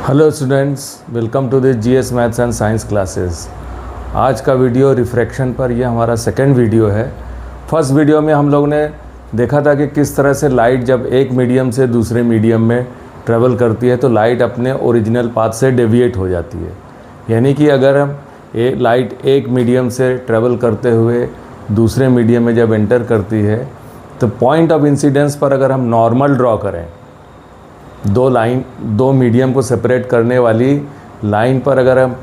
Hello students, welcome to this GS maths and science classes. आज का video refraction पर यह हमारा सेकंड वीडियो है। फर्स्ट वीडियो में हम लोग ने देखा था कि किस तरह से लाइट जब एक मीडियम से दूसरे मीडियम में ट्रेवल करती है तो लाइट अपने ओरिजिनल पाथ से डेविएट हो जाती है। यानी कि अगर हम लाइट एक मीडियम से ट्रेवल करते हुए दूसरे मीडियम में जब एंटर करती है तो पॉइंट ऑफ इंसिडेंस पर अगर हम नॉर्मल ड्रॉ करें, दो मीडियम को सेपरेट करने वाली लाइन पर अगर हम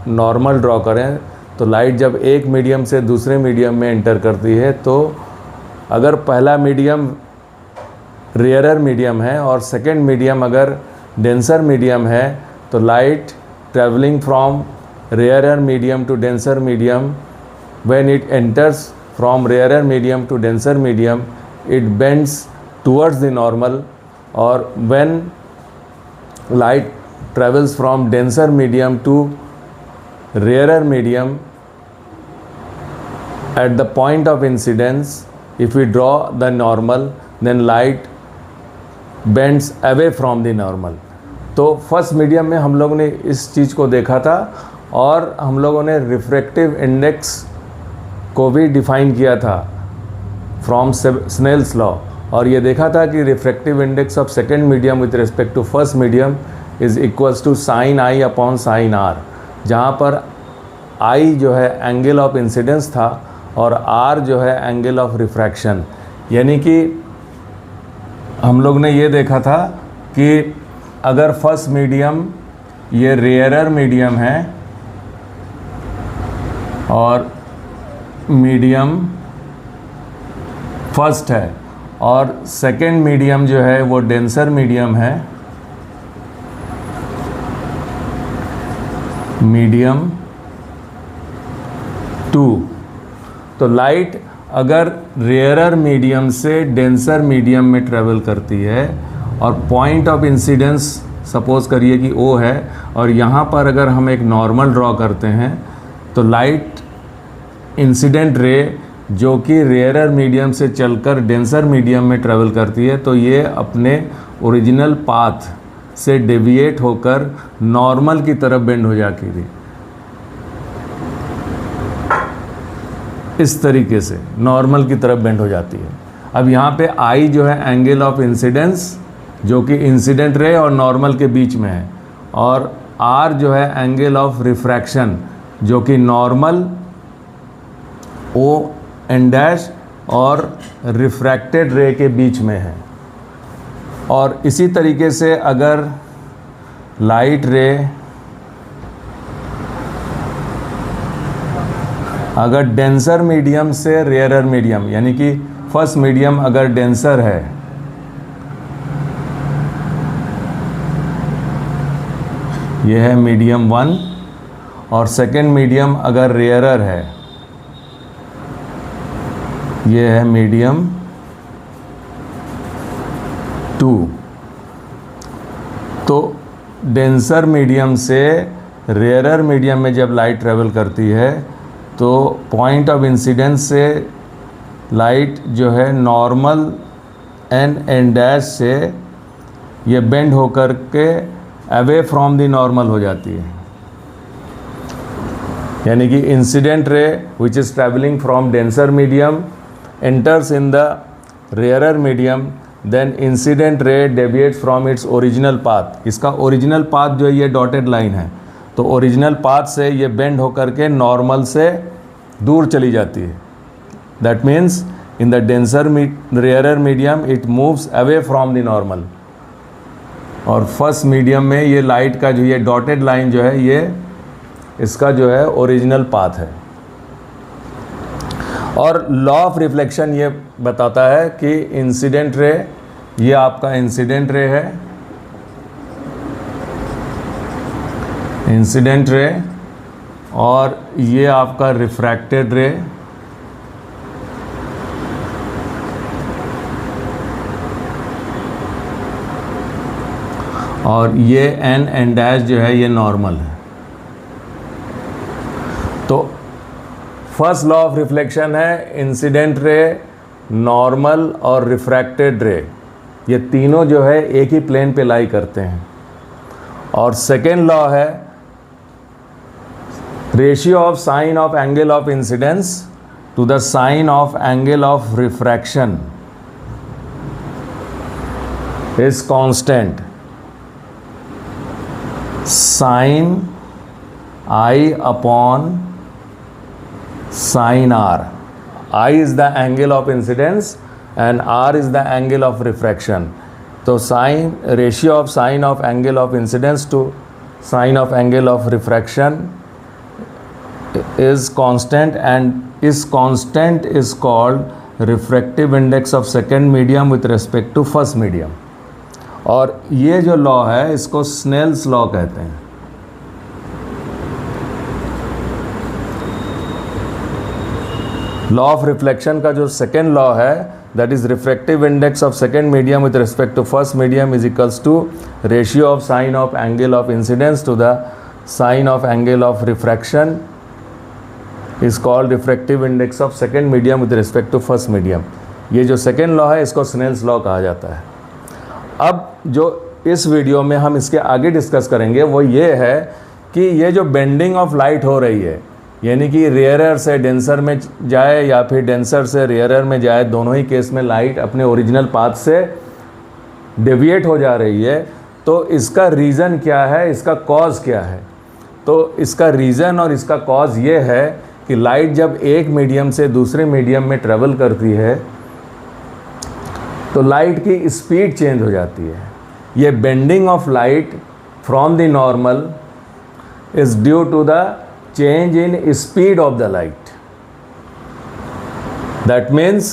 नॉर्मल ड्रॉ करें तो लाइट जब एक मीडियम से दूसरे मीडियम में एंटर करती है तो अगर पहला मीडियम रेयरर मीडियम है और सेकेंड मीडियम अगर डेंसर मीडियम है तो light travelling from rarer medium to denser medium, when it enters from rarer medium to denser medium it bends towards the normal, और when light travels from denser medium to rarer medium, at the point of incidence if we draw the normal then light bends away from the normal। तो first medium में हम लोगों ने इस चीज़ को देखा था और हम लोगों ने रिफ्रैक्टिव इंडेक्स को भी डिफाइन किया था फ्रॉम स्नेल्स लॉ, और ये देखा था कि refractive index of second medium with respect to first medium is equals to sine i upon sine r, जहाँ पर आई जो है एंगल ऑफ इंसिडेंस था और आर जो है एंगल ऑफ रिफ्रैक्शन। यानी कि हम लोग ने ये देखा था कि अगर फर्स्ट मीडियम ये रेयरर मीडियम है और मीडियम फर्स्ट है और सेकेंड मीडियम जो है वो डेंसर मीडियम है, मीडियम 2, तो लाइट अगर रेयरर मीडियम से डेंसर मीडियम में ट्रेवल करती है और पॉइंट ऑफ इंसिडेंस सपोज करिए कि O है और यहाँ पर अगर हम एक नॉर्मल ड्रॉ करते हैं तो लाइट इंसिडेंट रे जो कि रेयरर मीडियम से चलकर डेंसर मीडियम में ट्रेवल करती है तो ये अपने ओरिजिनल पाथ से डेविएट होकर नॉर्मल की तरफ बेंड हो जाती थी। इस तरीके से नॉर्मल की तरफ बेंड हो जाती है। अब यहाँ पे आई जो है एंगल ऑफ इंसिडेंस जो कि इंसिडेंट रे और नॉर्मल के बीच में है, और आर जो है एंगल ऑफ रिफ्रैक्शन जो कि नॉर्मल ओ एन डैश और रिफ्रैक्टेड रे के बीच में है। और इसी तरीके से अगर लाइट रे अगर डेंसर मीडियम से रेयरर मीडियम, यानी कि फर्स्ट मीडियम अगर डेंसर है यह है मीडियम 1 और सेकेंड मीडियम अगर रेयरर है ये है मीडियम 2, तो डेंसर मीडियम से रेयरर मीडियम में जब लाइट ट्रेवल करती है तो पॉइंट ऑफ इंसिडेंस से लाइट जो है नॉर्मल एन डैश से ये बेंड होकर के अवे फ्रॉम द नॉर्मल हो जाती है। यानी कि incident ray which is travelling from denser medium enters in the rarer medium, then incident ray deviates from its original path। इसका ओरिजिनल पाथ जो है ये डॉटेड लाइन है, तो ओरिजिनल पाथ से ये बेंड होकर के नॉर्मल से दूर चली जाती है। That means in the denser rarer medium it moves away from the normal, और फर्स्ट मीडियम में ये लाइट का जो ये डॉटेड लाइन जो है ये इसका जो है ओरिजिनल पाथ है। और लॉ ऑफ रिफ्लेक्शन ये बताता है कि इंसिडेंट रे ये आपका इंसिडेंट रे है, इंसिडेंट रे, और ये आपका रिफ्रैक्टेड रे, और ये एन डैश जो है ये नॉर्मल है। तो फर्स्ट लॉ ऑफ रिफ्लेक्शन है इंसिडेंट रे, नॉर्मल और रिफ्रैक्टेड रे, ये तीनों जो है एक ही प्लेन पे लाई करते हैं। और सेकेंड लॉ है ratio of sine of angle of incidence to the sine of angle of refraction is constant. Sine I upon sin R. I is the angle of incidence and R is the angle of refraction. तो sine ratio of sine of angle of incidence to sine of angle of refraction is constant and is constant is called refractive index of second medium with respect to first medium. और ये जो law है इसको Snell's law कहते हैं. Law of reflection का जो second law है that is refractive index of second medium with respect to first medium is equals to ratio of sine of angle of incidence to the sine of angle of refraction is called refractive index of second medium with respect to first medium. ये जो second law है इसको Snell's law कहा जाता है. अब जो इस वीडियो में हम इसके आगे डिस्कस करेंगे वो ये है कि ये जो बेंडिंग ऑफ लाइट हो रही है यानी कि रेयरर से डेंसर में जाए या फिर डेंसर से रेयरर में जाए, दोनों ही केस में लाइट अपने ओरिजिनल पाथ से डेविएट हो जा रही है. तो इसका रीज़न क्या है, इसका कॉज क्या है? तो इसका रीज़न और इसका कॉज ये है कि लाइट जब एक मीडियम से दूसरे मीडियम में ट्रेवल करती है तो लाइट की स्पीड चेंज हो जाती है. ये bending of light from the normal is due to the change in speed of the light. That means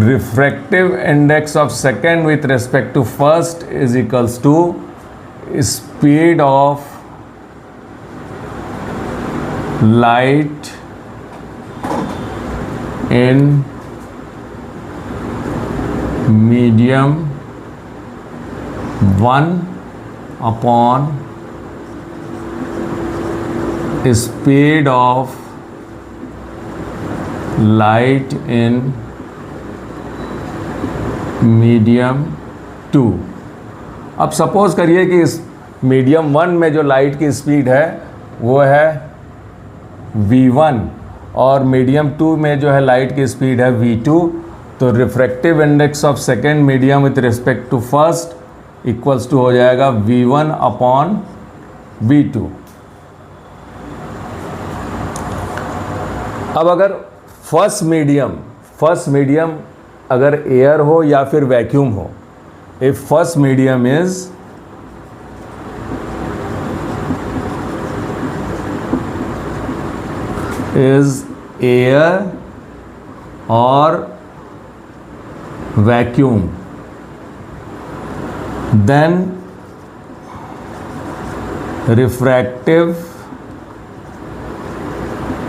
refractive index of second with respect to first is equals to speed of light in medium 1 upon speed of light in medium 2. अब suppose करिए कि इस medium 1 में जो light की speed है वो है v1 और मीडियम 2 में जो है लाइट की स्पीड है v2. तो refractive index of second medium with respect to first equals to हो जाएगा v1 अपॉन v2. अब अगर फर्स्ट मीडियम अगर एयर हो या फिर वैक्यूम हो, if first medium is air और vacuum, then refractive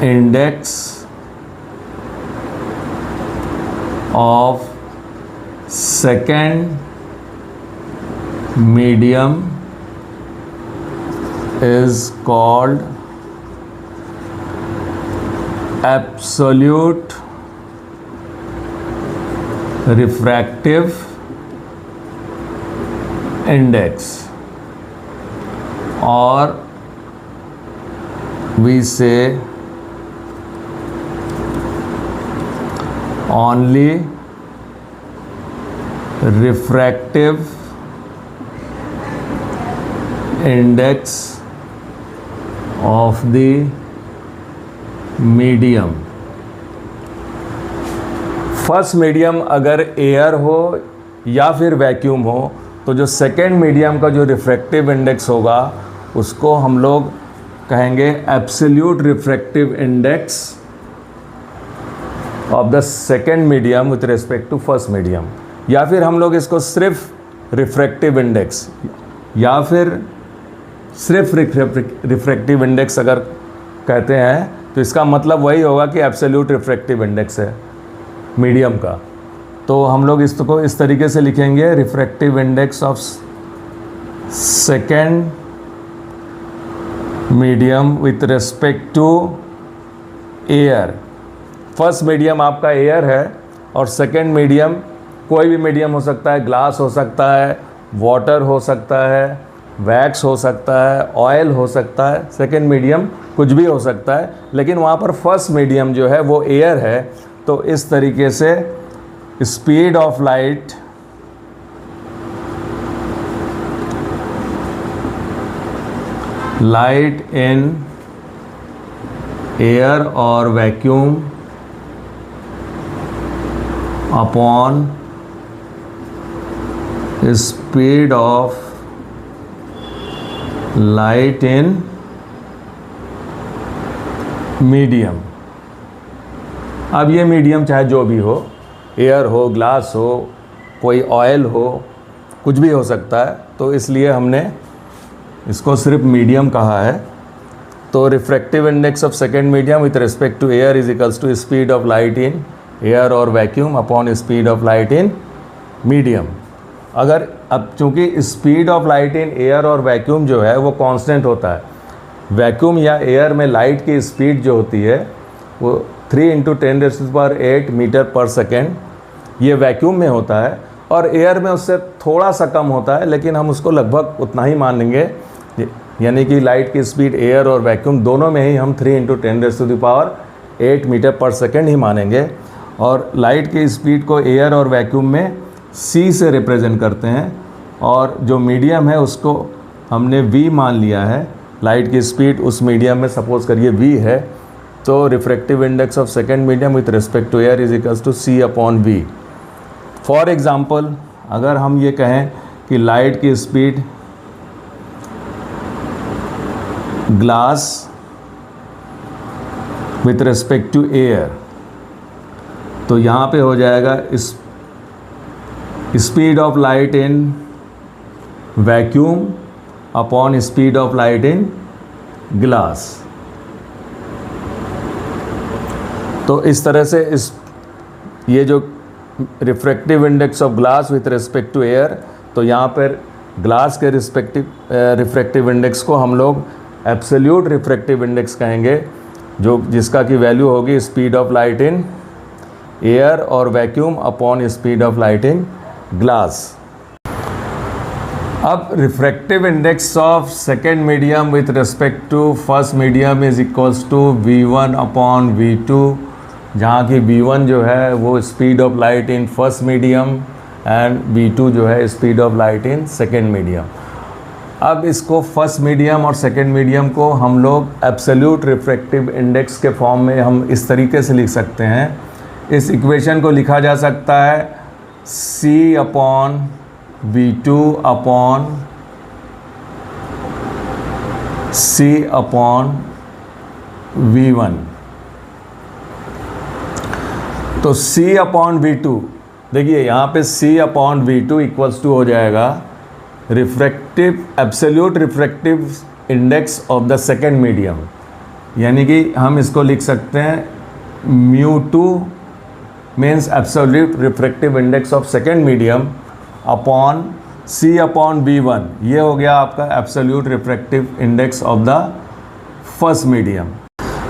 index of second medium is called absolute refractive index, or we say only refractive index of the medium. First medium अगर air हो या फिर vacuum हो तो जो second medium का जो रिफ्रैक्टिव इंडेक्स होगा उसको हम लोग कहेंगे absolute refractive index of the second medium with respect to first medium, या फिर हम लोग इसको सिर्फ रिफ्रैक्टिव इंडेक्स या फिर सिर्फ रिफ्रैक्टिव इंडेक्स अगर कहते हैं तो इसका मतलब वही होगा कि एब्सोल्यूट रिफ्रैक्टिव इंडेक्स है मीडियम का. तो हम लोग इसको इस तरीके से लिखेंगे, refractive index of second medium with respect to air. First medium आपका एयर है और सेकेंड मीडियम कोई भी मीडियम हो सकता है, ग्लास हो सकता है, वाटर हो सकता है, वैक्स हो सकता है, ऑयल हो सकता है, सेकेंड मीडियम कुछ भी हो सकता है, लेकिन वहाँ पर फर्स्ट मीडियम जो है वो एयर है। तो इस तरीके से speed of light in air और vacuum upon speed of light in medium. अब ये मीडियम चाहे जो भी हो, एयर हो, ग्लास हो, कोई ऑयल हो, कुछ भी हो सकता है, तो इसलिए हमने इसको सिर्फ मीडियम कहा है। तो refractive index of second medium with respect to air is equals to speed of light in air और vacuum upon speed of light in medium. अगर अब चूँकि speed of light in air और वैक्यूम जो है वो कांस्टेंट होता है, वैक्यूम या एयर में लाइट की स्पीड जो होती है वो 3 × 10⁸ मीटर पर सेकेंड, ये वैक्यूम में होता है, और एयर में उससे थोड़ा सा कम होता है, लेकिन हम उसको लगभग उतना ही मानेंगे, यानी कि लाइट की स्पीड एयर और वैक्यूम दोनों में ही हम 3 × 10⁸ मीटर पर सेकेंड ही मानेंगे। और लाइट की स्पीड को एयर और वैक्यूम में c से रिप्रेजेंट करते हैं, और जो मीडियम है उसको हमने v मान लिया है। लाइट की स्पीड उस मीडियम में सपोज करिए v है, तो refractive index of second medium with respect to air is equals to c/v। For example, अगर हम ये कहें कि लाइट की speed glass with respect to air, तो यहाँ पे हो जाएगा इस speed of light in vacuum upon speed of light in glass. तो इस तरह से ये जो refractive index of glass with respect to air, तो यहाँ पर ग्लास के रिफ्रैक्टिव इंडेक्स को हम लोग एब्सोल्यूट रिफ्रैक्टिव इंडेक्स कहेंगे, जिसका की वैल्यू होगी speed of light in air और vacuum upon speed of light in glass. अब refractive index of second medium with respect to first medium is equals to v1 upon v2, जहाँ की v1 जो है वो speed of light in first medium and v2 जो है speed of light in second medium. अब इसको first medium और सेकेंड मीडियम को हम लोग एब्सोल्यूट रिफ्रैक्टिव इंडेक्स के फॉर्म में हम इस तरीके से लिख सकते हैं। इस इक्वेशन को लिखा जा सकता है c/v2 अपॉन c/v1। तो c/v2, देखिए यहाँ पे c/v2 इक्वल्स टू हो जाएगा absolute refractive index of the second medium, यानी कि हम इसको लिख सकते हैं μ2 means absolute refractive index of second medium upon c/v1, ये हो गया आपका absolute refractive index of the first medium.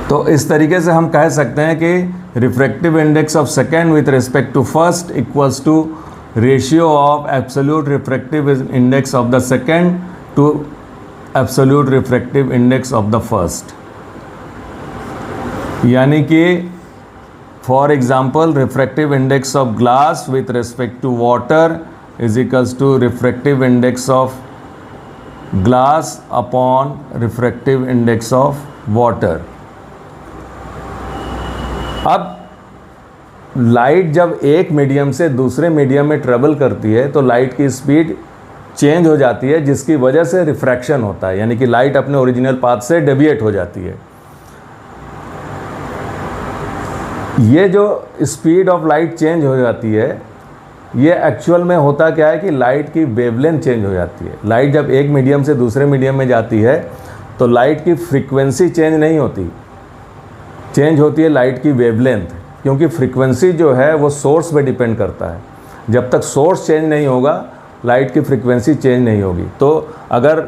तो इस तरीके से हम कह सकते हैं कि refractive index of second with respect to first equals to ratio of absolute refractive index of the second to absolute refractive index of the first, यानी कि for example refractive index of glass with respect to water is equals to refractive index of glass upon refractive index of water. अब light जब एक medium से दूसरे medium में travel करती है तो लाइट की स्पीड चेंज हो जाती है, जिसकी वजह से रिफ्रैक्शन होता है, यानी कि लाइट अपने ओरिजिनल पाथ से डेविएट हो जाती है। ये जो स्पीड ऑफ लाइट चेंज हो जाती है, ये एक्चुअल में होता क्या है कि लाइट की वेवलेंथ चेंज हो जाती है। लाइट जब एक मीडियम से दूसरे मीडियम में जाती है तो लाइट की फ्रीक्वेंसी चेंज नहीं होती, चेंज होती है लाइट की वेवलेंथ, क्योंकि फ्रीक्वेंसी जो है वो सोर्स पे डिपेंड करता है। जब तक सोर्स चेंज नहीं होगा लाइट की फ्रीक्वेंसी चेंज नहीं होगी। तो अगर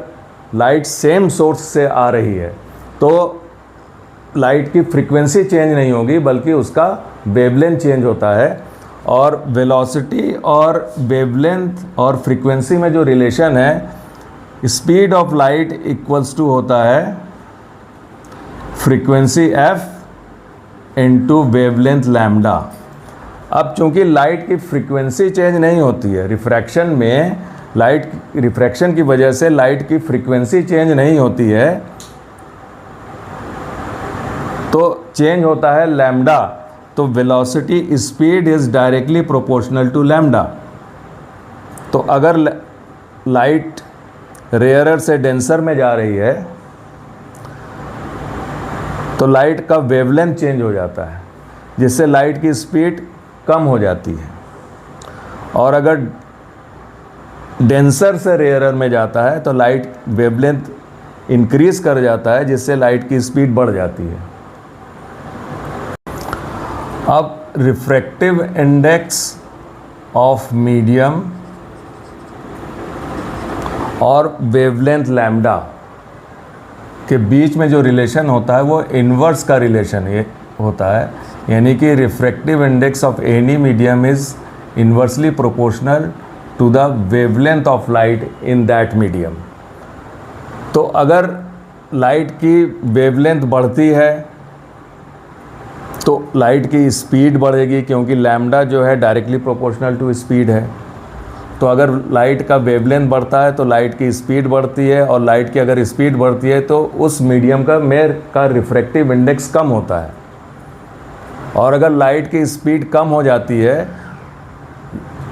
लाइट सेम सोर्स से आ रही है तो लाइट की फ्रीक्वेंसी चेंज नहीं होगी, बल्कि उसका वेवलेंथ चेंज होता है। और वेलोसिटी और वेवलेंथ और फ्रीक्वेंसी में जो रिलेशन है, speed of light equals to होता है frequency f into wavelength lambda. अब चूंकि लाइट की फ्रीक्वेंसी चेंज नहीं होती है, रिफ्रैक्शन में लाइट रिफ्रैक्शन की वजह से लाइट की फ्रीक्वेंसी चेंज नहीं होती है, तो चेंज होता है लैम्डा। तो velocity speed is directly proportional to lambda. तो अगर लाइट रेयरर से डेंसर में जा रही है तो लाइट का वेवलेंथ चेंज हो जाता है, जिससे लाइट की स्पीड कम हो जाती है। और अगर डेंसर से रेयरर में जाता है तो लाइट वेवलेंथ इंक्रीज कर जाता है, जिससे लाइट की स्पीड बढ़ जाती है। अब रिफ्रैक्टिव इंडेक्स ऑफ मीडियम और वेवलेंथ लैम्डा के बीच में जो रिलेशन होता है वो इन्वर्स का रिलेशन ये होता है, यानी कि refractive index of any medium is inversely proportional to the wavelength of light in that medium. तो अगर लाइट की वेवलेंथ बढ़ती है तो लाइट की स्पीड बढ़ेगी, क्योंकि लैम्डा जो है डायरेक्टली प्रोपोर्शनल टू स्पीड है। तो अगर लाइट का वेवलेंथ बढ़ता है तो लाइट की स्पीड बढ़ती है, और लाइट की अगर स्पीड बढ़ती है तो उस मीडियम का रिफ्रैक्टिव इंडेक्स कम होता है। और अगर लाइट की स्पीड कम हो जाती है,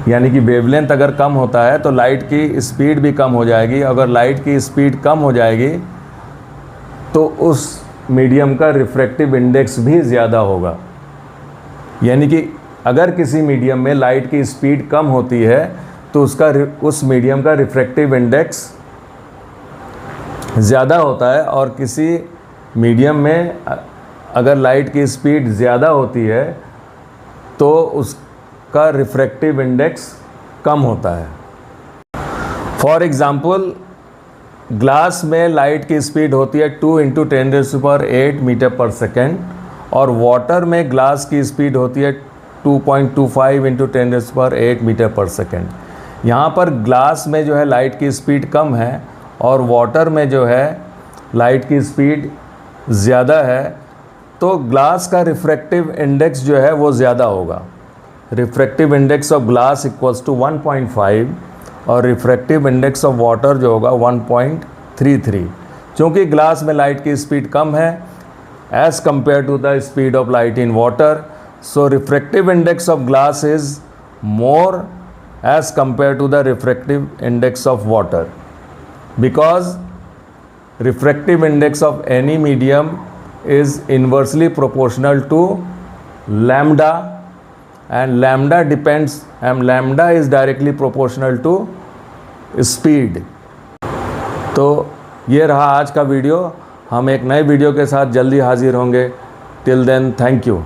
यानी कि वेवलेंथ अगर कम होता है तो लाइट की स्पीड भी कम हो जाएगी। अगर लाइट की स्पीड कम हो जाएगी तो उस मीडियम का रिफ्रैक्टिव इंडेक्स भी ज़्यादा होगा। यानी कि अगर किसी मीडियम में लाइट की स्पीड कम होती है तो उस मीडियम का रिफ्रैक्टिव इंडेक्स ज़्यादा होता है, और किसी मीडियम में अगर लाइट की स्पीड ज़्यादा होती है तो उसका रिफ्रैक्टिव इंडेक्स कम होता है। फॉर एग्ज़ाम्पल, ग्लास में लाइट की स्पीड होती है 2 × 10⁸ मीटर पर सेकेंड, और वाटर में ग्लास की स्पीड होती है 2.25 × 10⁸ मीटर पर सेकेंड। यहाँ पर ग्लास में जो है लाइट की स्पीड कम है और वाटर में जो है लाइट की स्पीड ज़्यादा है, तो ग्लास का रिफ्रैक्टिव इंडेक्स जो है वो ज़्यादा होगा। Refractive index of glass equals to 1.5 और रिफ्रैक्टिव इंडेक्स ऑफ वाटर जो होगा 1.33। चूँकि ग्लास में लाइट की स्पीड कम है as compare to the speed of light in water, so refractive index of glass is more as compared to the refractive index of water, because refractive index of any medium is inversely proportional to lambda, and lambda is directly proportional to speed। तो ये रहा आज का video. हम एक नए video के साथ जल्दी हाजिर होंगे। Till then, thank you.